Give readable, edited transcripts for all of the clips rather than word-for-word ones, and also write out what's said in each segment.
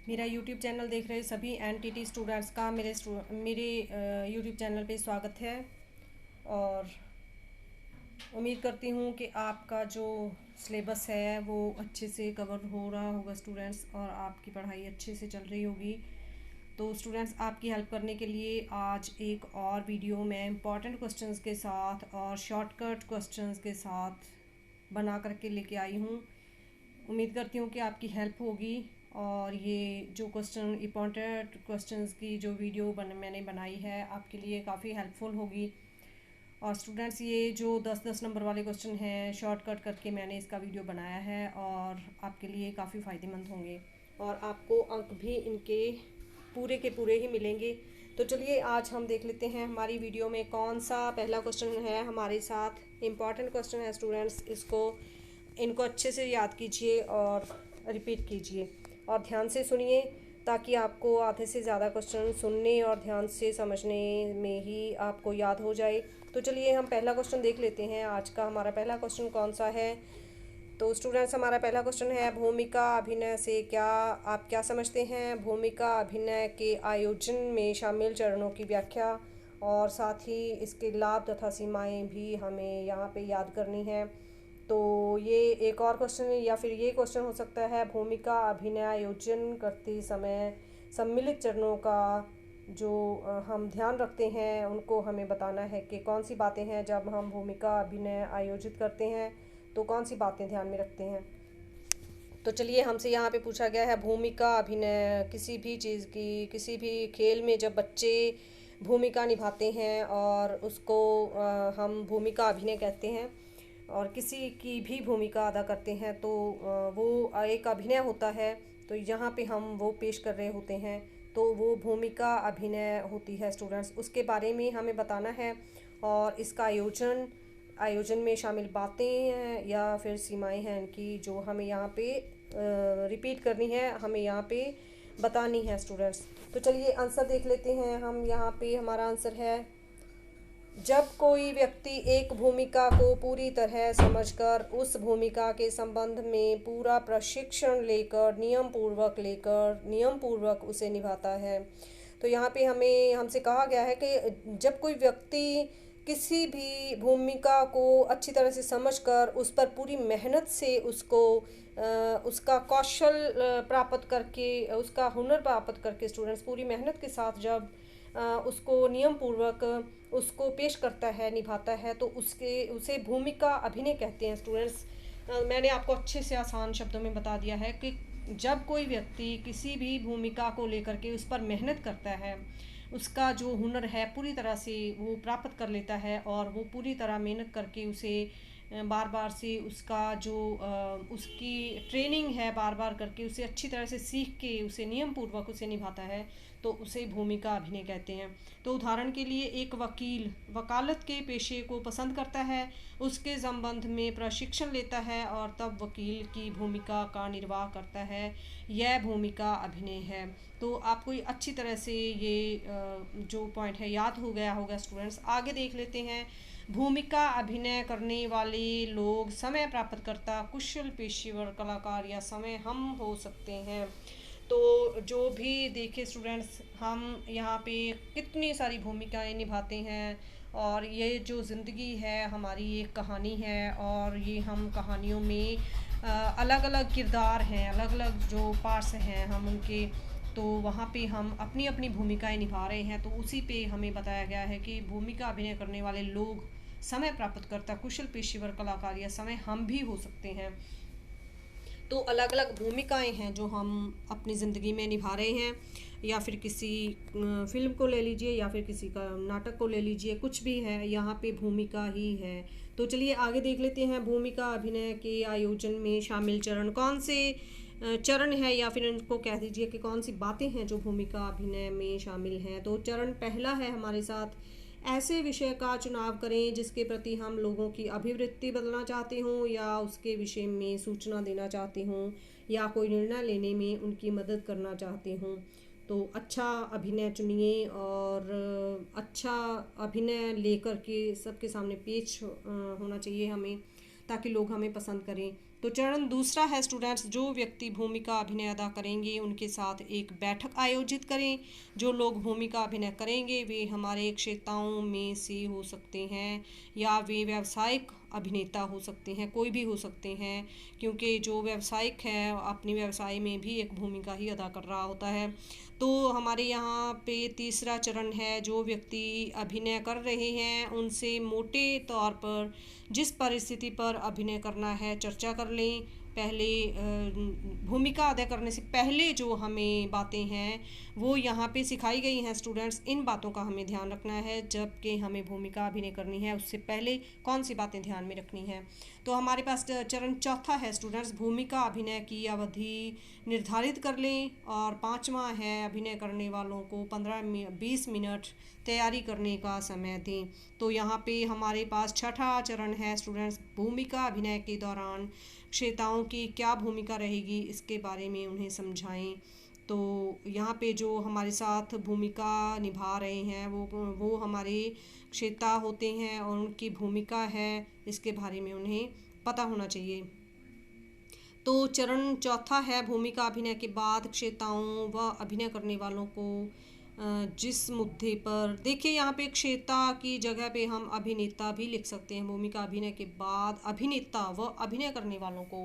मेरा YouTube channel देख रहे सभी एनटीटी स्टूडेंट्स का मेरे यूट्यूब चैनल पे स्वागत है। और उम्मीद करती हूँ कि आपका जो सिलेबस है वो अच्छे से कवर हो रहा होगा स्टूडेंट्स, और आपकी पढ़ाई अच्छे से चल रही होगी। तो स्टूडेंट्स, आपकी हेल्प करने के लिए आज एक और वीडियो में इम्पॉर्टेंट क्वेश्चंस के साथ और शॉर्टकट क्वेश्चंस के साथ बना करके लेके आई हूँ। उम्मीद करती हूँ कि आपकी हेल्प होगी। और ये जो इम्पॉर्टेंट क्वेश्चंस की जो वीडियो मैंने बनाई है आपके लिए काफ़ी हेल्पफुल होगी। और स्टूडेंट्स, ये जो 10-10 नंबर वाले क्वेश्चन हैं शॉर्टकट करके मैंने इसका वीडियो बनाया है और आपके लिए काफ़ी फ़ायदेमंद होंगे, और आपको अंक भी इनके पूरे के पूरे ही मिलेंगे। तो चलिए आज हम देख लेते हैं हमारी वीडियो में कौन सा पहला क्वेश्चन है हमारे साथ। इम्पॉर्टेंट क्वेश्चन है स्टूडेंट्स, इनको अच्छे से याद कीजिए और रिपीट कीजिए और ध्यान से सुनिए, ताकि आपको आधे से ज़्यादा क्वेश्चन सुनने और ध्यान से समझने में ही आपको याद हो जाए। तो चलिए हम पहला क्वेश्चन देख लेते हैं। आज का हमारा पहला क्वेश्चन कौन सा है? तो स्टूडेंट्स, हमारा पहला क्वेश्चन है भूमिका अभिनय से आप क्या समझते हैं? भूमिका अभिनय के आयोजन में शामिल चरणों की व्याख्या और साथ ही इसके लाभ तथा सीमाएं भी हमें यहाँ पे याद करनी है। तो ये एक और क्वेश्चन है, या फिर ये क्वेश्चन हो सकता है भूमिका अभिनय आयोजन करते समय सम्मिलित चरणों का जो हम ध्यान रखते हैं उनको हमें बताना है कि कौन सी बातें हैं जब हम भूमिका अभिनय आयोजित करते हैं, तो कौन सी बातें ध्यान में रखते हैं। तो चलिए, हमसे यहाँ पे पूछा गया है भूमिका अभिनय किसी भी चीज़ की, किसी भी खेल में जब बच्चे भूमिका निभाते हैं और उसको हम भूमिका अभिनय कहते हैं, और किसी की भी भूमिका अदा करते हैं तो वो एक अभिनय होता है। तो यहाँ पे हम वो पेश कर रहे होते हैं, तो वो भूमिका अभिनय होती है स्टूडेंट्स। उसके बारे में हमें बताना है, और इसका आयोजन में शामिल बातें हैं या फिर सीमाएं हैं इनकी, जो हमें यहाँ पे रिपीट करनी है, हमें यहाँ पे बतानी है स्टूडेंट्स। तो चलिए आंसर देख लेते हैं हम। यहाँ पे हमारा आंसर है, जब कोई व्यक्ति एक भूमिका को पूरी तरह समझकर उस भूमिका के संबंध में पूरा प्रशिक्षण लेकर नियम पूर्वक उसे निभाता है। तो यहाँ पे हमसे कहा गया है कि जब कोई व्यक्ति किसी भी भूमिका को अच्छी तरह से समझकर उस पर पूरी मेहनत से उसका कौशल प्राप्त करके, उसका हुनर प्राप्त करके स्टूडेंट्स पूरी मेहनत के साथ जब उसको नियम पूर्वक उसको पेश करता है, निभाता है, तो उसे भूमिका अभिनय कहते हैं स्टूडेंट्स। मैंने आपको अच्छे से आसान शब्दों में बता दिया है कि जब कोई व्यक्ति किसी भी भूमिका को लेकर के उस पर मेहनत करता है, उसका जो हुनर है पूरी तरह से वो प्राप्त कर लेता है, और वो पूरी तरह मेहनत करके उसे बार बार से उसकी ट्रेनिंग है, बार बार करके उसे अच्छी तरह से सीख के उसे नियम पूर्वक उसे निभाता है, तो उसे भूमिका अभिनय कहते हैं। तो उदाहरण के लिए, एक वकील वकालत के पेशे को पसंद करता है, उसके संबंध में प्रशिक्षण लेता है और तब वकील की भूमिका का निर्वाह करता है, यह भूमिका अभिनय है। तो आपको अच्छी तरह से ये जो पॉइंट है याद हो गया होगा स्टूडेंट्स। आगे देख लेते हैं। भूमिका अभिनय करने वाले लोग समय प्राप्तकर्ता, कुशल पेशेवर कलाकार या समय हम हो सकते हैं। तो जो भी देखे स्टूडेंट्स, हम यहाँ पे कितनी सारी भूमिकाएं निभाते हैं, और ये जो ज़िंदगी है हमारी एक कहानी है, और ये हम कहानियों में अलग अलग किरदार हैं, अलग अलग जो पार्ट्स हैं हम उनके, तो वहाँ पे हम अपनी अपनी भूमिकाएं निभा रहे हैं। तो उसी पे हमें बताया गया है कि भूमिका अभिनय करने वाले लोग समय प्राप्त करता, कुशल पेशेवर कलाकार या समय हम भी हो सकते हैं। तो अलग अलग भूमिकाएं हैं जो हम अपनी ज़िंदगी में निभा रहे हैं, या फिर किसी फिल्म को ले लीजिए या फिर किसी का नाटक को ले लीजिए, कुछ भी है यहाँ पे भूमिका ही है। तो चलिए आगे देख लेते हैं। भूमिका अभिनय के आयोजन में शामिल चरण कौन से चरण है, या फिर इनको कह दीजिए कि कौन सी बातें हैं जो भूमिका अभिनय में शामिल हैं। तो चरण पहला है हमारे साथ, ऐसे विषय का चुनाव करें जिसके प्रति हम लोगों की अभिवृत्ति बदलना चाहते हों, या उसके विषय में सूचना देना चाहते हों, या कोई निर्णय लेने में उनकी मदद करना चाहते हों। तो अच्छा अभिनय चुनिए, और अच्छा अभिनय लेकर के सबके सामने पेश होना चाहिए हमें, ताकि लोग हमें पसंद करें। तो चरण दूसरा है स्टूडेंट्स, जो व्यक्ति भूमिका अभिनय अदा करेंगे उनके साथ एक बैठक आयोजित करें। जो लोग भूमिका अभिनय करेंगे वे हमारे क्षेत्राओं में से हो सकते हैं या वे व्यावसायिक अभिनेता हो सकते हैं, कोई भी हो सकते हैं, क्योंकि जो व्यावसायिक है अपने व्यवसाय में भी एक भूमिका ही अदा कर रहा होता है। तो हमारे यहाँ पे तीसरा चरण है, जो व्यक्ति अभिनय कर रहे हैं उनसे मोटे तौर पर जिस परिस्थिति पर अभिनय करना है चर्चा कर लें। पहले भूमिका अदा करने से पहले जो हमें बातें हैं वो यहाँ पे सिखाई गई हैं स्टूडेंट्स, इन बातों का हमें ध्यान रखना है। जबकि हमें भूमिका अभिनय करनी है उससे पहले कौन सी बातें ध्यान में रखनी है। तो हमारे पास चरण चौथा है स्टूडेंट्स, भूमिका अभिनय की अवधि निर्धारित कर लें। और पांचवा है, अभिनय करने वालों को 15-20 मिनट तैयारी करने का समय दें। तो यहाँ पे हमारे पास छठा चरण है स्टूडेंट्स, भूमिका अभिनय के दौरान श्रोताओं की क्या भूमिका रहेगी इसके बारे में उन्हें समझाएं। तो यहाँ पे जो हमारे साथ भूमिका निभा रहे हैं वो हमारे श्रोता होते हैं और उनकी भूमिका है इसके बारे में उन्हें पता होना चाहिए। तो चरण चौथा है, भूमिका अभिनय के बाद श्रोताओं व अभिनय करने वालों को जिस मुद्दे पर, देखिए यहाँ पे श्रोता की जगह पे हम अभिनेता भी लिख सकते हैं। भूमिका अभिनय के बाद अभिनेता व अभिनय करने वालों को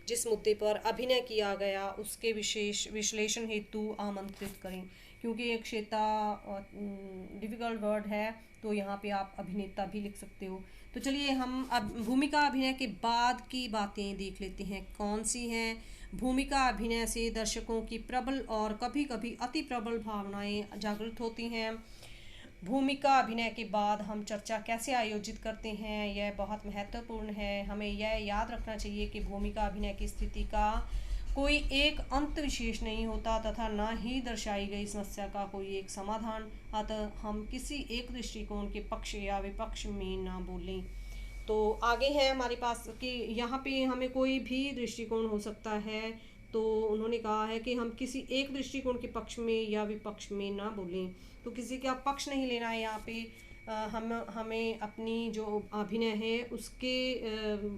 जिस मुद्दे पर अभिनय किया गया उसके विशेष विश्लेषण हेतु आमंत्रित करें। क्योंकि एक श्रोता डिफ़िकल्ट वर्ड है तो यहाँ पे आप अभिनेता भी लिख सकते हो। तो चलिए हम अब भूमिका अभिनय के बाद की बातें देख लेते हैं कौन सी हैं। भूमिका अभिनय से दर्शकों की प्रबल और कभी कभी अति प्रबल भावनाएं जागृत होती हैं। भूमिका अभिनय के बाद हम चर्चा कैसे आयोजित करते हैं यह बहुत महत्वपूर्ण है। हमें यह याद रखना चाहिए कि भूमिका अभिनय की स्थिति का कोई एक अंत विशेष नहीं होता तथा न ही दर्शाई गई समस्या का कोई एक समाधान। अतः हम किसी एक दृष्टिकोण के पक्ष या विपक्ष में ना बोलें। तो आगे है हमारे पास कि यहाँ पे हमें कोई भी दृष्टिकोण हो सकता है। तो उन्होंने कहा है कि हम किसी एक दृष्टिकोण के पक्ष में या विपक्ष में ना बोलें। तो किसी का पक्ष नहीं लेना है यहाँ पे। हमें अपनी जो अभिनय है उसके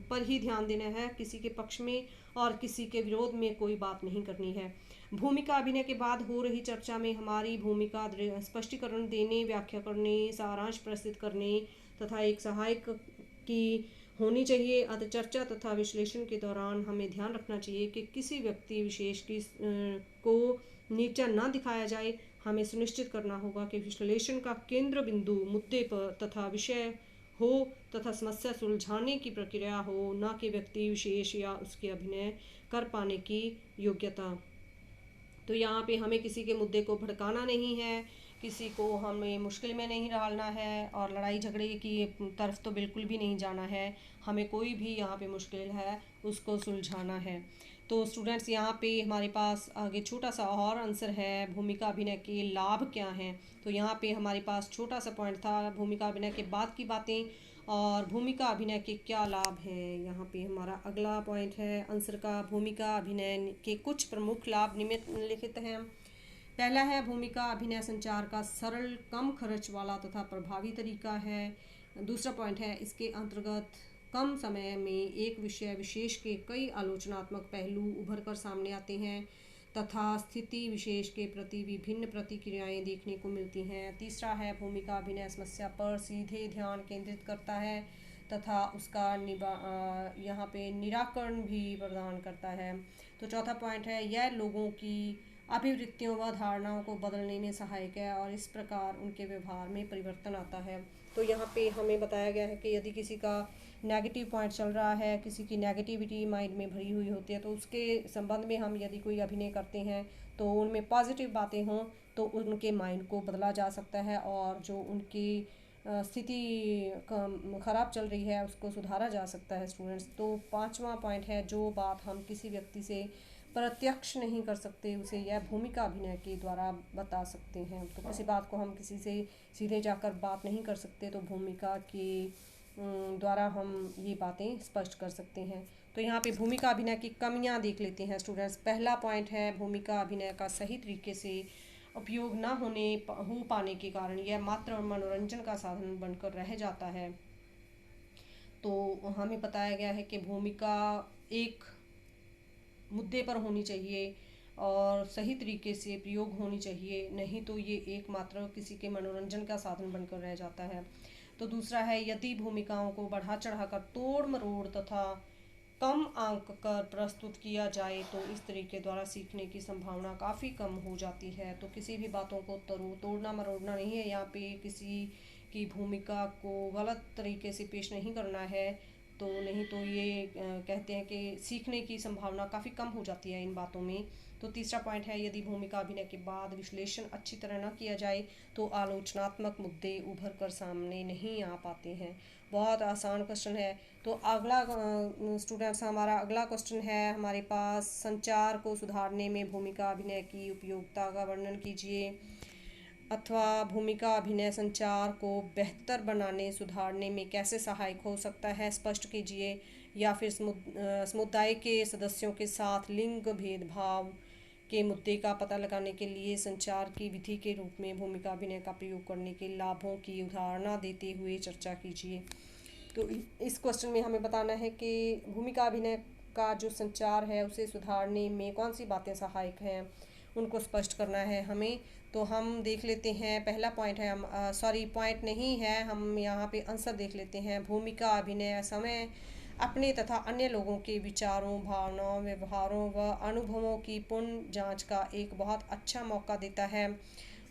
पर ही ध्यान देना है, किसी के पक्ष में और किसी के विरोध में कोई बात नहीं करनी है। भूमिका अभिनय के बाद हो रही चर्चा में हमारी भूमिका स्पष्टीकरण देने, व्याख्या करने, सारांश प्रस्तुत करने तथा एक सहायक की होनी चाहिए। अतः चर्चा तथा विश्लेषण के दौरान हमें ध्यान रखना चाहिए कि किसी व्यक्ति विशेष की को नीचा ना दिखाया जाए। हमें सुनिश्चित करना होगा कि विश्लेषण का केंद्र बिंदु मुद्दे पर तथा विषय हो तथा समस्या सुलझाने की प्रक्रिया हो, न कि व्यक्ति विशेष या उसके अभिनय कर पाने की योग्यता। तो यहाँ पे हमें किसी के मुद्दे को भड़काना नहीं है, किसी को हमें मुश्किल में नहीं डालना है और लड़ाई झगड़े की तरफ तो बिल्कुल भी नहीं जाना है। हमें कोई भी यहाँ पे मुश्किल है उसको सुलझाना है। तो स्टूडेंट्स यहाँ पे हमारे पास आगे छोटा सा और आंसर है, भूमिका अभिनय के लाभ क्या हैं। तो यहाँ पे हमारे पास छोटा सा पॉइंट था, भूमिका अभिनय के बाद की बातें और भूमिका अभिनय के क्या लाभ हैं। यहाँ पे हमारा अगला पॉइंट है आंसर का, भूमिका अभिनय के कुछ प्रमुख लाभ निम्नलिखित हैं। पहला है, भूमिका अभिनय संचार का सरल, कम खर्च वाला तथा प्रभावी तरीका है। दूसरा पॉइंट है, इसके अंतर्गत कम समय में एक विषय विशेष के कई आलोचनात्मक पहलू उभर कर सामने आते हैं तथा स्थिति विशेष के प्रति विभिन्न प्रतिक्रियाएं देखने को मिलती हैं। तीसरा है, भूमिका अभिनय समस्या पर सीधे ध्यान केंद्रित करता है तथा उसका यहाँ पे निराकरण भी प्रदान करता है। तो चौथा पॉइंट है, यह लोगों की अभिवृत्तियों व धारणाओं को बदलने में सहायक है और इस प्रकार उनके व्यवहार में परिवर्तन आता है। तो यहाँ पे हमें बताया गया है कि यदि किसी का नेगेटिव पॉइंट चल रहा है, किसी की नेगेटिविटी माइंड में भरी हुई होती है, तो उसके संबंध में हम यदि कोई अभिनय करते हैं तो उनमें पॉजिटिव बातें हों तो उनके माइंड को बदला जा सकता है और जो उनकी स्थिति ख़राब चल रही है उसको सुधारा जा सकता है स्टूडेंट्स। तो पांचवा पॉइंट है, जो बात हम किसी व्यक्ति से प्रत्यक्ष नहीं कर सकते उसे यह भूमिका अभिनय के द्वारा बता सकते हैं। तो किसी बात को हम किसी से सीधे जाकर बात नहीं कर सकते तो भूमिका के द्वारा हम ये बातें स्पष्ट कर सकते हैं। तो यहाँ पे भूमिका अभिनय की कमियाँ देख लेते हैं स्टूडेंट्स। पहला पॉइंट है, भूमिका अभिनय का सही तरीके से उपयोग न हो पाने के कारण यह मात्र मनोरंजन का साधन बनकर रह जाता है। तो हमें बताया गया है कि भूमिका एक मुद्दे पर होनी चाहिए और सही तरीके से प्रयोग होनी चाहिए, नहीं तो ये एकमात्र किसी के मनोरंजन का साधन बनकर रह जाता है। तो दूसरा है, यदि भूमिकाओं को बढ़ा चढ़ाकर तोड़ मरोड़ तथा कम आंक कर प्रस्तुत किया जाए तो इस तरीके द्वारा सीखने की संभावना काफ़ी कम हो जाती है। तो किसी भी बातों को तोड़ना मरोड़ना नहीं है, यहाँ पे किसी की भूमिका को गलत तरीके से पेश नहीं करना है। तो नहीं तो ये कहते हैं कि सीखने की संभावना काफ़ी कम हो जाती है इन बातों में। तो तीसरा पॉइंट है, यदि भूमिका अभिनय के बाद विश्लेषण अच्छी तरह न किया जाए तो आलोचनात्मक मुद्दे उभर कर सामने नहीं आ पाते हैं। बहुत आसान क्वेश्चन है। तो अगला स्टूडेंट्स, हमारा अगला क्वेश्चन है हमारे पास, संचार को सुधारने में भूमिका अभिनय की उपयोगिता का वर्णन कीजिए, अथवा भूमिका अभिनय संचार को बेहतर बनाने सुधारने में कैसे सहायक हो सकता है, स्पष्ट कीजिए। या फिर समुदाय के सदस्यों के साथ लिंग भेदभाव के मुद्दे का पता लगाने के लिए संचार की विधि के रूप में भूमिका अभिनय का प्रयोग करने के लाभों की उदाहरण देते हुए चर्चा कीजिए। तो इस क्वेश्चन में हमें बताना है कि भूमिका अभिनय का जो संचार है उसे सुधारने में कौन सी बातें सहायक हैं, उनको स्पष्ट करना है हमें। तो हम देख लेते हैं, पहला पॉइंट है, हम पॉइंट नहीं है, हम यहाँ पे आंसर देख लेते हैं। भूमिका अभिनय समय अपने तथा अन्य लोगों के विचारों, भावनाओं, व्यवहारों व अनुभवों की पुनः जांच का एक बहुत अच्छा मौका देता है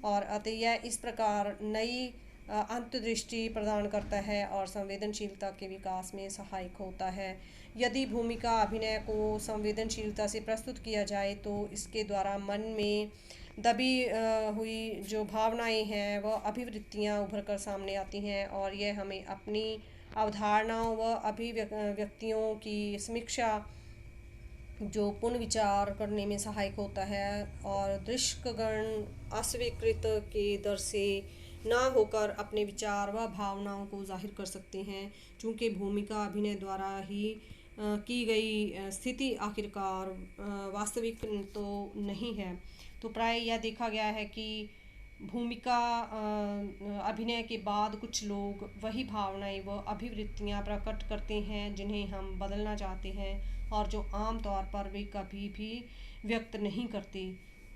और अतः यह इस प्रकार नई अंतर्दृष्टि प्रदान करता है और संवेदनशीलता के विकास में सहायक होता है। यदि भूमिका अभिनय को संवेदनशीलता से प्रस्तुत किया जाए तो इसके द्वारा मन में दबी हुई जो भावनाएं हैं वह अभिवृत्तियां उभर कर सामने आती हैं और यह हमें अपनी अवधारणाओं व अभिव्यक्तियों की समीक्षा जो पुनर्विचार करने में सहायक होता है और दृश्यगण अस्वीकृत के दर से ना होकर अपने विचार व भावनाओं को जाहिर कर सकते हैं, चूँकि भूमिका अभिनय द्वारा ही की गई स्थिति आखिरकार वास्तविक तो नहीं है। तो प्राय यह देखा गया है कि भूमिका अभिनय के बाद कुछ लोग वही भावनाएं व अभिवृत्तियां प्रकट करते हैं जिन्हें हम बदलना चाहते हैं और जो आम तौर पर वे कभी भी व्यक्त नहीं करते।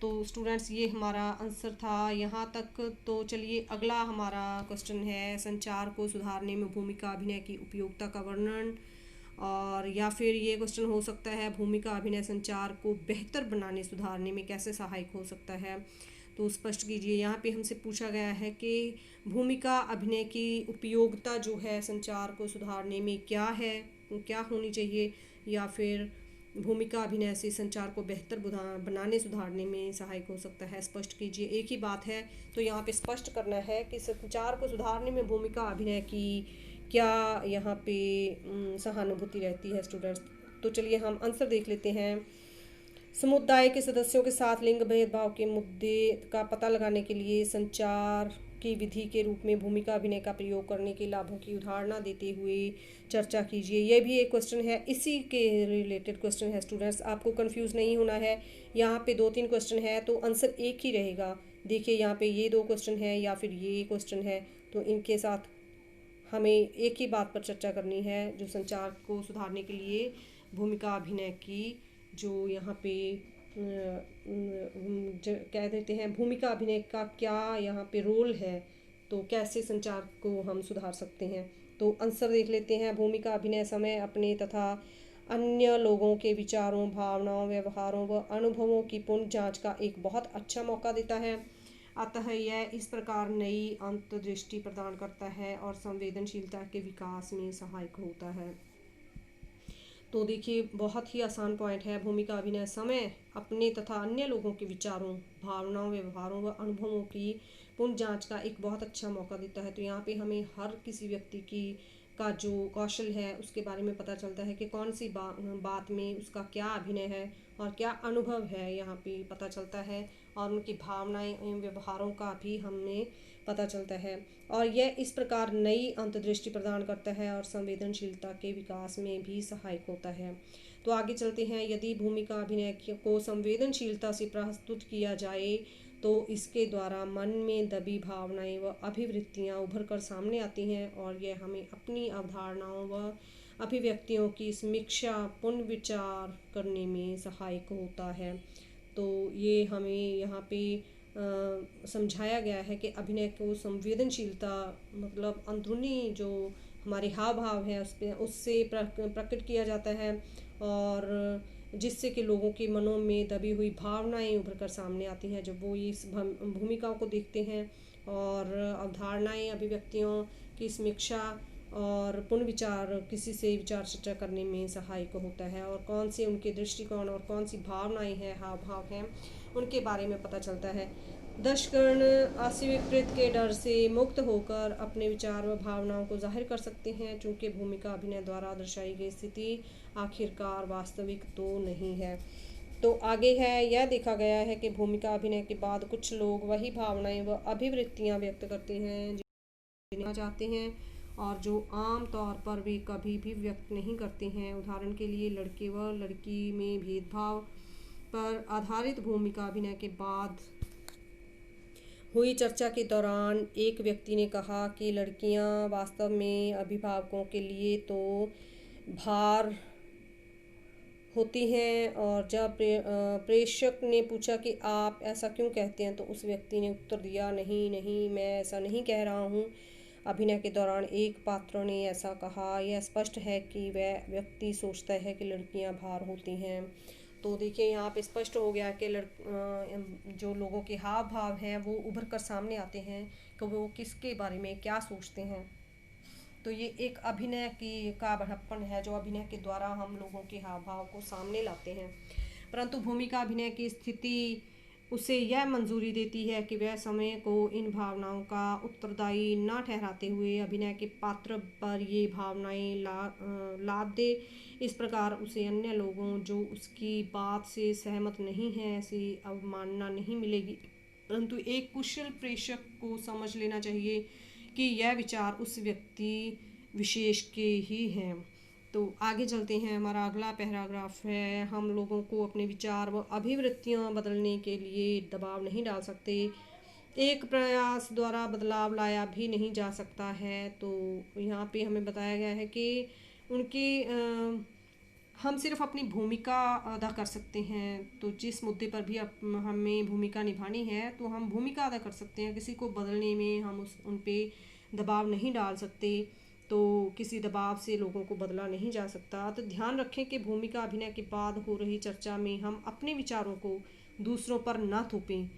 तो स्टूडेंट्स, ये हमारा आंसर था यहाँ तक। तो चलिए अगला हमारा क्वेश्चन है, संचार को सुधारने में भूमिका अभिनय की उपयोगिता का वर्णन, और या फिर ये क्वेश्चन हो सकता है, भूमिका अभिनय संचार को बेहतर बनाने सुधारने में कैसे सहायक हो सकता है। तो स्पष्ट कीजिए। यहाँ पे हमसे पूछा गया है कि भूमिका अभिनय की उपयोगिता जो है संचार को सुधारने में क्या है, क्या होनी चाहिए, या फिर भूमिका अभिनय से संचार को बेहतर बनाने सुधारने में सहायक हो सकता है, स्पष्ट कीजिए। एक ही बात है, तो यहाँ पे स्पष्ट करना है कि संचार को सुधारने में भूमिका अभिनय की क्या यहाँ पे सहानुभूति रहती है स्टूडेंट्स। तो चलिए हम आंसर देख लेते हैं। समुदाय के सदस्यों के साथ लिंग भेदभाव के मुद्दे का पता लगाने के लिए संचार की विधि के रूप में भूमिका अभिनय का प्रयोग करने के लाभों की उदाहरण देते हुए चर्चा कीजिए। यह भी एक क्वेश्चन है, इसी के रिलेटेड क्वेश्चन है स्टूडेंट्स, आपको कंफ्यूज नहीं होना है। यहाँ पे 2-3 क्वेश्चन है तो आंसर एक ही रहेगा। देखिए यहाँ पे ये 2 क्वेश्चन है या फिर ये क्वेश्चन है, तो इनके साथ हमें एक ही बात पर चर्चा करनी है, जो संचार को सुधारने के लिए भूमिका अभिनय की जो यहाँ पे कह देते हैं भूमिका अभिनय का क्या यहाँ पे रोल है, तो कैसे संचार को हम सुधार सकते हैं। तो आंसर देख लेते हैं। भूमिका अभिनय समय अपने तथा अन्य लोगों के विचारों, भावनाओं, व्यवहारों व अनुभवों की पुनः जांच का एक बहुत अच्छा मौका देता है, अतः यह इस प्रकार नई अंतर्दृष्टि प्रदान करता है और संवेदनशीलता के विकास में सहायक होता है। तो देखिए बहुत ही आसान पॉइंट है, भूमिका अभिनय समय अपने तथा अन्य लोगों के विचारों, भावनाओं, व्यवहारों व अनुभवों की पुनः जांच का एक बहुत अच्छा मौका देता है। तो यहाँ पे हमें हर किसी व्यक्ति की का जो कौशल है उसके बारे में पता चलता है कि कौन सी बात में उसका क्या अभिनय है और क्या अनुभव है, यहाँ पे पता चलता है, और उनकी भावनाएं एवं व्यवहारों का भी हमें पता चलता है, और यह इस प्रकार नई अंतर्दृष्टि प्रदान करता है और संवेदनशीलता के विकास में भी सहायक होता है। तो आगे चलते हैं। यदि भूमिका अभिनय को संवेदनशीलता से प्रस्तुत किया जाए तो इसके द्वारा मन में दबी भावनाएं व अभिवृत्तियां उभर कर सामने आती हैं और यह हमें अपनी अवधारणाओं व अभिव्यक्तियों की समीक्षा पुनर्विचार करने में सहायक होता है। तो ये हमें यहाँ पे समझाया गया है कि अभिनय को संवेदनशीलता मतलब अंदरूनी जो हमारे हाव भाव है उस पे उससे प्रकट किया जाता है, और जिससे कि लोगों के मनों में दबी हुई भावनाएं उभर कर सामने आती हैं जब वो इस भूमिकाओं को देखते हैं। और अवधारणाएं अभिव्यक्तियों की समीक्षा और पुनर्विचार किसी से विचार चर्चा करने में सहायक होता है, और कौन से उनके दृष्टिकोण और कौन सी भावनाएं हैं हाव भाव हैं उनके बारे में पता चलता है। दर्शकगण अस्वीकृत के डर से मुक्त होकर अपने विचार व भावनाओं को जाहिर कर सकते हैं, चूँकि भूमिका अभिनय द्वारा दर्शाई गई स्थिति आखिरकार वास्तविक तो नहीं है। तो आगे है यह देखा गया है कि भूमिका अभिनय के बाद कुछ लोग वही भावनाएं व अभिवृत्तियां व्यक्त करते हैं जिन्हें चाहते हैं और जो आम तौर पर वे कभी भी व्यक्त नहीं करते हैं। उदाहरण के लिए लड़के व लड़की में भेदभाव पर आधारित भूमिका अभिनय के बाद हुई चर्चा के दौरान एक व्यक्ति ने कहा कि लड़कियां वास्तव में अभिभावकों के लिए तो भार होती हैं, और जब प्रेषक ने पूछा कि आप ऐसा क्यों कहते हैं तो उस व्यक्ति ने उत्तर दिया, नहीं नहीं, मैं ऐसा नहीं कह रहा हूँ। अभिनय के दौरान एक पात्र ने ऐसा कहा, यह स्पष्ट है कि वह व्यक्ति सोचता है कि लड़कियां भार होती हैं। तो देखिए यहाँ पे स्पष्ट हो गया कि जो लोगों के हाव भाव हैं वो उभर कर सामने आते हैं कि वो किसके बारे में क्या सोचते हैं। तो ये एक अभिनय का बढ़प्पन है जो अभिनय के द्वारा हम लोगों के हाव भाव को सामने लाते हैं। परंतु भूमिका अभिनय की स्थिति उसे यह मंजूरी देती है कि वह समय को इन भावनाओं का उत्तरदायी न ठहराते हुए अभिनय के पात्र पर ये भावनाएं लाद दे। इस प्रकार उसे अन्य लोगों जो उसकी बात से सहमत नहीं हैं ऐसी अवमानना नहीं मिलेगी, परंतु एक कुशल प्रेषक को समझ लेना चाहिए कि यह विचार उस व्यक्ति विशेष के ही हैं। तो आगे चलते हैं, हमारा अगला पैराग्राफ है, हम लोगों को अपने विचार व अभिवृत्तियां बदलने के लिए दबाव नहीं डाल सकते, एक प्रयास द्वारा बदलाव लाया भी नहीं जा सकता है। तो यहाँ पे हमें बताया गया है कि उनकी हम सिर्फ अपनी भूमिका अदा कर सकते हैं। तो जिस मुद्दे पर भी हमें भूमिका निभानी है तो हम भूमिका अदा कर सकते हैं, किसी को बदलने में हम उन पे दबाव नहीं डाल सकते। तो किसी दबाव से लोगों को बदला नहीं जा सकता। तो ध्यान रखें कि भूमिका अभिनय के बाद हो रही चर्चा में हम अपने विचारों को दूसरों पर न थोपें।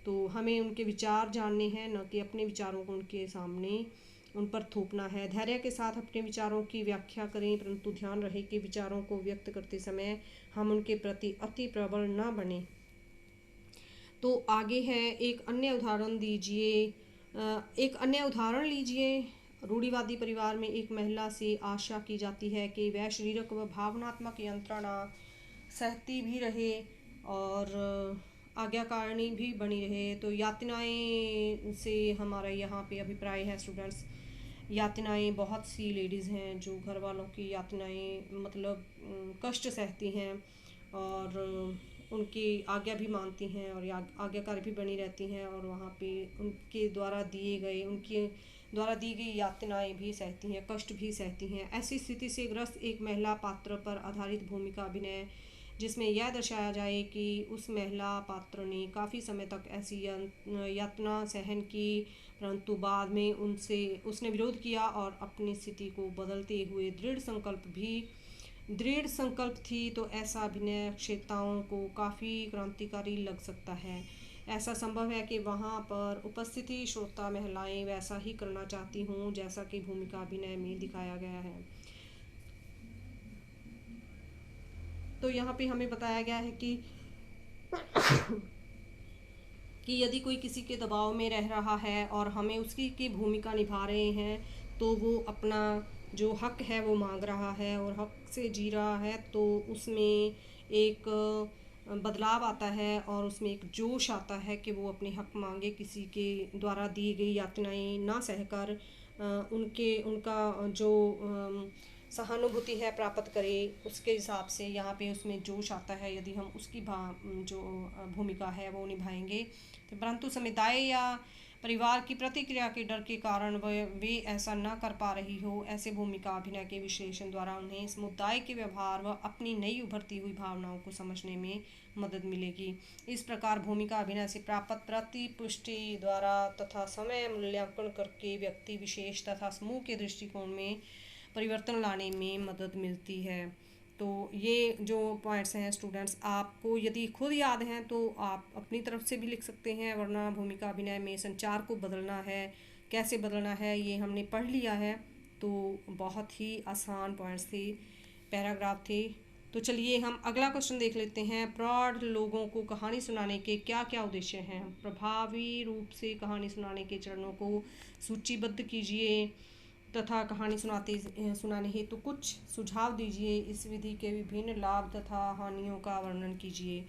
तो हमें उनके विचार जानने हैं, न कि अपने विचारों को उनके सामने उन पर थोपना है। धैर्य के साथ अपने विचारों की व्याख्या करें, परंतु ध्यान रहे कि विचारों को व्यक्त करते समय हम उनके प्रति अति प्रबल न बने। तो आगे है, एक अन्य उदाहरण लीजिए। रूढ़िवादी परिवार में एक महिला से आशा की जाती है कि वह शारीरिक व भावनात्मक यंत्रणा सहती भी रहे और आज्ञाकारिणी भी बनी रहे। तो यातनाएं से हमारा यहाँ पे अभिप्राय है स्टूडेंट्स, यातनाएं बहुत सी लेडीज़ हैं जो घर वालों की यातनाएं मतलब कष्ट सहती हैं और उनकी आज्ञा भी मानती हैं और आज्ञाकारी भी बनी रहती हैं, और वहाँ पे उनके द्वारा दी गई यातनाएं भी सहती हैं, कष्ट भी सहती हैं। ऐसी स्थिति से ग्रस्त एक महिला पात्र पर आधारित भूमिका अभिनय जिसमें यह दर्शाया जाए कि उस महिला पात्र ने काफ़ी समय तक ऐसी यातना सहन की, परंतु बाद में उसने विरोध किया और अपनी स्थिति को बदलते हुए दृढ़ संकल्प थी। तो ऐसा अभिनय श्रोताओं को काफ़ी क्रांतिकारी लग सकता है। ऐसा संभव है कि वहाँ पर उपस्थिति श्रोता महिलाएं वैसा ही करना चाहती हों जैसा कि भूमिका अभिनय में दिखाया गया है। तो यहाँ पे हमें बताया गया है कि यदि कोई किसी के दबाव में रह रहा है और हमें उसकी की भूमिका निभा रहे हैं तो वो अपना जो हक है वो मांग रहा है और हक से जी रहा है, तो उसमें एक बदलाव आता है और उसमें एक जोश आता है कि वो अपने हक मांगे, किसी के द्वारा दी गई यातनाएं ना सहकर उनका जो सहानुभूति है प्राप्त करें, उसके हिसाब से यहाँ पे उसमें जोश आता है यदि हम उसकी जो भूमिका है वो निभाएंगे। तो परंतु समुदाय या परिवार की प्रतिक्रिया के डर के कारण वे ऐसा न कर पा रही हो, ऐसे भूमिका अभिनय के विश्लेषण द्वारा उन्हें समुदाय के व्यवहार व अपनी नई उभरती हुई भावनाओं को समझने में मदद मिलेगी। इस प्रकार भूमिका अभिनय से प्राप्त प्रतिपुष्टि द्वारा तथा समय मूल्यांकन करके व्यक्ति विशेष तथा समूह के दृष्टिकोण में परिवर्तन लाने में मदद मिलती है। तो ये जो पॉइंट्स हैं स्टूडेंट्स, आपको यदि खुद याद हैं तो आप अपनी तरफ से भी लिख सकते हैं, वरना भूमिका अभिनय में संचार को बदलना है, कैसे बदलना है ये हमने पढ़ लिया है। तो बहुत ही आसान पॉइंट्स थे, पैराग्राफ थे। तो चलिए हम अगला क्वेश्चन देख लेते हैं। प्रौढ़ लोगों को कहानी सुनाने के क्या क्या उद्देश्य हैं? प्रभावी रूप से कहानी सुनाने के चरणों को सूचीबद्ध कीजिए तथा कहानी सुनाने हेतु तो कुछ सुझाव दीजिए। इस विधि के विभिन्न लाभ तथा हानियों का वर्णन कीजिए।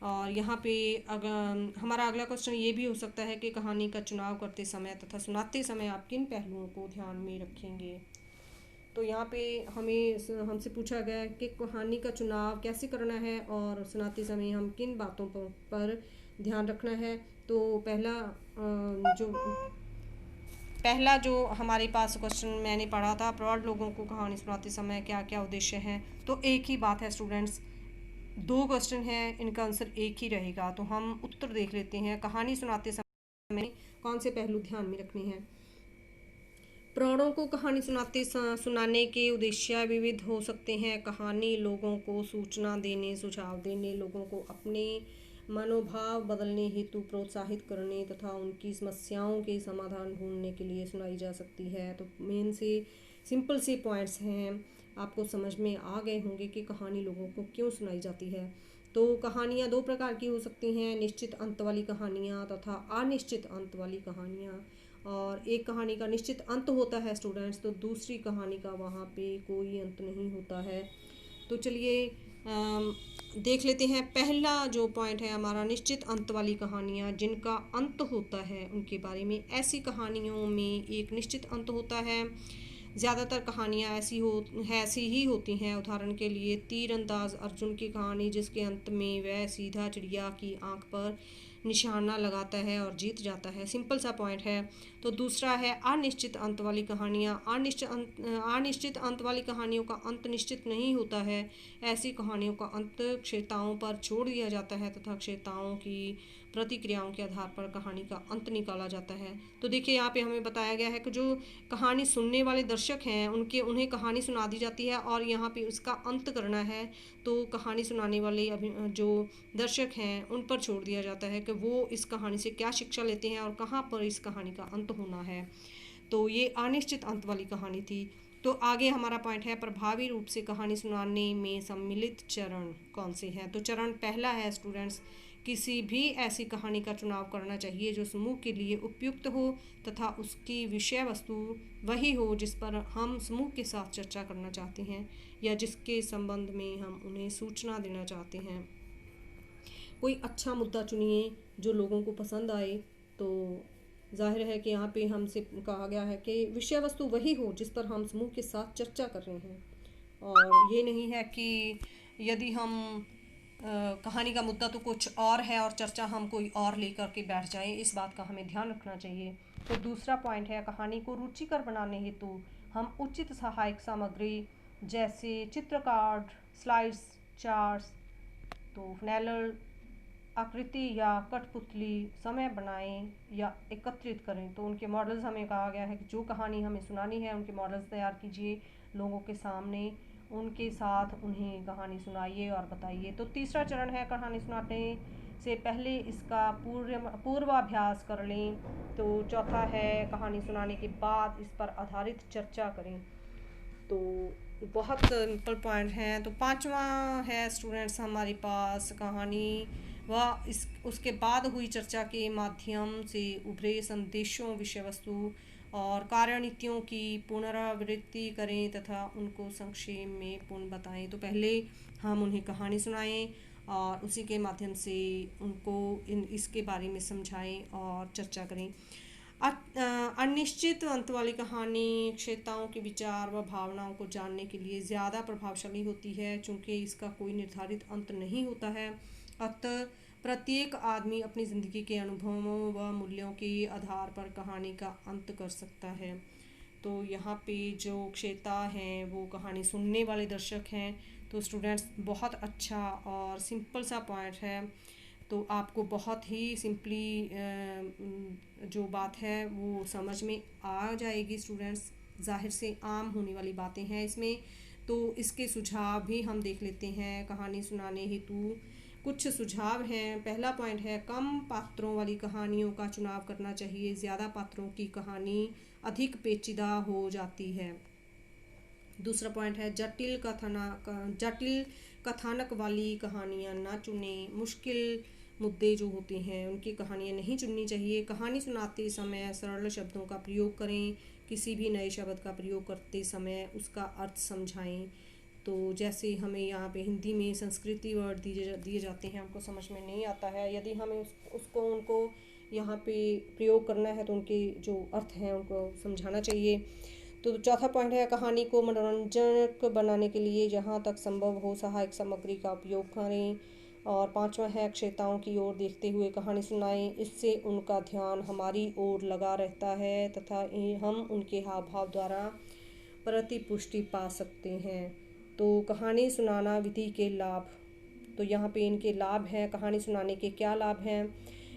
और यहाँ पे हमारा अगला क्वेश्चन ये भी हो सकता है कि कहानी का चुनाव करते समय तथा सुनाते समय आप किन पहलुओं को ध्यान में रखेंगे? तो यहाँ पे हमसे पूछा गया है कि कहानी का चुनाव कैसे करना है और सुनाते समय हम किन बातों पर ध्यान रखना है। तो पहला जो हमारे पास क्वेश्चन मैंने पढ़ा था, प्रौढ़ लोगों को कहानी सुनाते समय क्या क्या उद्देश्य हैं, तो एक ही बात है स्टूडेंट्स, 2 क्वेश्चन हैं, इनका आंसर एक ही रहेगा। तो हम उत्तर देख लेते हैं। कहानी सुनाते समय कौन से पहलू ध्यान में रखने हैं? प्रौढ़ों को कहानी सुनाने के उद्देश्य विविध हो सकते हैं। कहानी लोगों को सूचना देने, सुझाव देने, लोगों को अपने मनोभाव बदलने हेतु प्रोत्साहित करने तथा उनकी समस्याओं के समाधान ढूंढने के लिए सुनाई जा सकती है। तो मेन से सिंपल से पॉइंट्स हैं, आपको समझ में आ गए होंगे कि कहानी लोगों को क्यों सुनाई जाती है। तो कहानियाँ 2 प्रकार की हो सकती हैं, निश्चित अंत वाली कहानियाँ तथा अनिश्चित अंत वाली कहानियाँ। और एक कहानी का निश्चित अंत होता है स्टूडेंट्स, तो दूसरी कहानी का वहाँ पे कोई अंत नहीं होता है। तो चलिए देख लेते हैं। पहला जो पॉइंट है हमारा, निश्चित अंत वाली कहानियाँ जिनका अंत होता है उनके बारे में। ऐसी कहानियों में एक निश्चित अंत होता है। ज़्यादातर कहानियाँ ऐसी ही होती हैं। उदाहरण के लिए तीरंदाज अर्जुन की कहानी, जिसके अंत में वह सीधा चिड़िया की आंख पर निशाना लगाता है और जीत जाता है। सिंपल सा पॉइंट है। तो दूसरा है अनिश्चित अंत वाली कहानियाँ। अनिश्चित अंत वाली कहानियों का अंत निश्चित नहीं होता है। ऐसी कहानियों का अंत श्रोताओं पर छोड़ दिया जाता है तथा श्रोताओं की प्रतिक्रियाओं के आधार पर कहानी का अंत निकाला जाता है। तो देखिए यहाँ पे हमें बताया गया है कि जो कहानी सुनने वाले दर्शक हैं उन्हें कहानी सुना दी जाती है और यहाँ पे उसका अंत करना है तो कहानी सुनाने वाले जो दर्शक हैं उन पर छोड़ दिया जाता है कि वो इस कहानी से क्या शिक्षा लेते हैं और कहाँ पर इस कहानी का अंत होना है। तो ये अनिश्चित अंत वाली कहानी थी। तो आगे हमारा पॉइंट है, प्रभावी रूप से कहानी सुनाने में सम्मिलित चरण कौन से हैं? तो चरण पहला है स्टूडेंट्स, किसी भी ऐसी कहानी का चुनाव करना चाहिए जो समूह के लिए उपयुक्त हो तथा उसकी विषय वस्तु वही हो जिस पर हम समूह के साथ चर्चा करना चाहते हैं या जिसके संबंध में हम उन्हें सूचना देना चाहते हैं। कोई अच्छा मुद्दा चुनिए जो लोगों को पसंद आए। तो जाहिर है कि यहाँ पे हमसे कहा गया है कि विषय वस्तु वही हो जिस पर हम समूह के साथ चर्चा कर रहे हैं, और ये नहीं है कि यदि हम कहानी का मुद्दा तो कुछ और है और चर्चा हम कोई और लेकर के बैठ जाएं, इस बात का हमें ध्यान रखना चाहिए। तो दूसरा पॉइंट है, कहानी को रुचिकर बनाने हेतु हम उचित सहायक सामग्री जैसे चित्र कार्ड, स्लाइड्स, चार्ट्स, तो फ्लैनर आकृति या कठपुतली समय बनाएं या एकत्रित करें। तो उनके मॉडल्स हमें कहा गया है कि जो कहानी हमें सुनानी है उनके मॉडल्स तैयार कीजिए, लोगों के सामने उनके साथ उन्हें कहानी सुनाइए और बताइए। तो तीसरा चरण है, कहानी सुनाने से पहले इसका पूर्वाभ्यास कर लें। तो चौथा है, कहानी सुनाने के बाद इस पर आधारित चर्चा करें। तो बहुत सिंपल पॉइंट हैं। तो पांचवा है स्टूडेंट्स हमारे पास, कहानी व उसके बाद हुई चर्चा के माध्यम से उभरे संदेशों, विषय वस्तु और कार्यनीतियों की पुनरावृत्ति करें तथा उनको संक्षेप में पुनः बताएं। तो पहले हम उन्हें कहानी सुनाएं और उसी के माध्यम से उनको इसके बारे में समझाएं और चर्चा करें। अनिश्चित अंत वाली कहानी श्रोताओं के विचार व भावनाओं को जानने के लिए ज़्यादा प्रभावशाली होती है, चूँकि इसका कोई निर्धारित अंत नहीं होता है। अतः प्रत्येक आदमी अपनी ज़िंदगी के अनुभवों व मूल्यों के आधार पर कहानी का अंत कर सकता है। तो यहाँ पे जो श्रोता हैं वो कहानी सुनने वाले दर्शक हैं। तो स्टूडेंट्स, बहुत अच्छा और सिंपल सा पॉइंट है। तो आपको बहुत ही सिंपली जो बात है वो समझ में आ जाएगी स्टूडेंट्स। जाहिर से आम होने वाली बातें हैं इसमें। तो इसके सुझाव भी हम देख लेते हैं। कहानी सुनाने हेतु कुछ सुझाव हैं। पहला पॉइंट है, कम पात्रों वाली कहानियों का चुनाव करना चाहिए। ज़्यादा पात्रों की कहानी अधिक पेचीदा हो जाती है। दूसरा पॉइंट है, जटिल कथानक वाली कहानियाँ ना चुनें। मुश्किल मुद्दे जो होते हैं उनकी कहानियाँ नहीं चुननी चाहिए। कहानी सुनाते समय सरल शब्दों का प्रयोग करें। किसी भी नए शब्द का प्रयोग करते समय उसका अर्थ समझाएं। तो जैसे हमें यहाँ पे हिंदी में संस्कृति वर्ड दिए जाते हैं, हमको समझ में नहीं आता है। यदि हमें उसको उनको यहाँ पे प्रयोग करना है तो उनके जो अर्थ हैं उनको समझाना चाहिए। तो चौथा पॉइंट है, कहानी को मनोरंजक बनाने के लिए जहाँ तक संभव हो सहायक सामग्री का उपयोग करें। और पांचवा है, श्रोताओं की ओर देखते हुए कहानी सुनाएं। इससे उनका ध्यान हमारी ओर लगा रहता है तथा हम उनके हाव भाव द्वारा प्रतिपुष्टि पा सकते हैं। तो कहानी सुनाना विधि के लाभ, तो यहाँ पे इनके लाभ हैं। कहानी सुनाने के क्या लाभ हैं?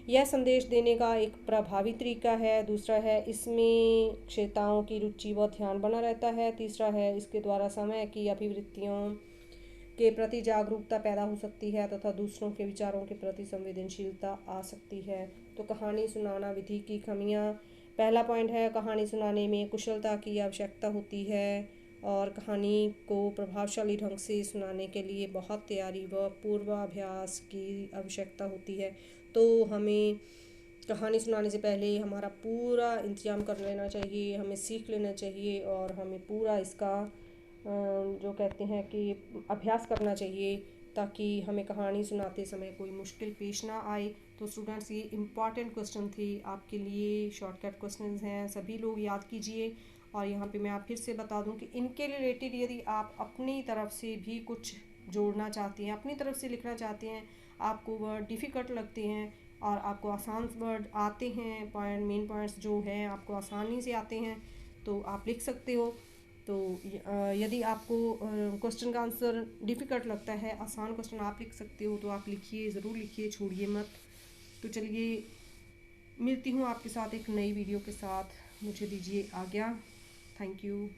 यह संदेश देने का एक प्रभावी तरीका है। दूसरा है, इसमें श्रोताओं की रुचि व ध्यान बना रहता है। तीसरा है, इसके द्वारा समय की अभिवृत्तियों के प्रति जागरूकता पैदा हो सकती है तथा दूसरों के विचारों के प्रति संवेदनशीलता आ सकती है। तो कहानी सुनाना विधि की कमियाँ। पहला पॉइंट है, कहानी सुनाने में कुशलता की आवश्यकता होती है और कहानी को प्रभावशाली ढंग से सुनाने के लिए बहुत तैयारी व पूर्वाभ्यास की आवश्यकता होती है। तो हमें कहानी सुनाने से पहले हमारा पूरा इंतजाम कर लेना चाहिए, हमें सीख लेना चाहिए और हमें पूरा इसका जो कहते हैं कि अभ्यास करना चाहिए, ताकि हमें कहानी सुनाते समय कोई मुश्किल पेश ना आए। तो स्टूडेंट्स, ये इम्पॉर्टेंट क्वेश्चन थे आपके लिए, शॉर्टकट क्वेश्चन हैं, सभी लोग याद कीजिए। और यहाँ पे मैं आप फिर से बता दूँ कि इनके रिलेटेड यदि आप अपनी तरफ से भी कुछ जोड़ना चाहते हैं, अपनी तरफ से लिखना चाहते हैं, आपको वर्ड डिफ़िकल्ट लगते हैं और आपको आसान वर्ड आते हैं, मेन पॉइंट्स जो हैं आपको आसानी से आते हैं, तो आप लिख सकते हो। तो यदि आपको क्वेश्चन का आंसर डिफ़िकल्ट लगता है, आसान क्वेश्चन आप लिख सकते हो, तो आप लिखिए, ज़रूर लिखिए, छोड़िए मत। तो चलिए, मिलती हूँ आपके साथ एक नई वीडियो के साथ। मुझे दीजिए आज्ञा। Thank you.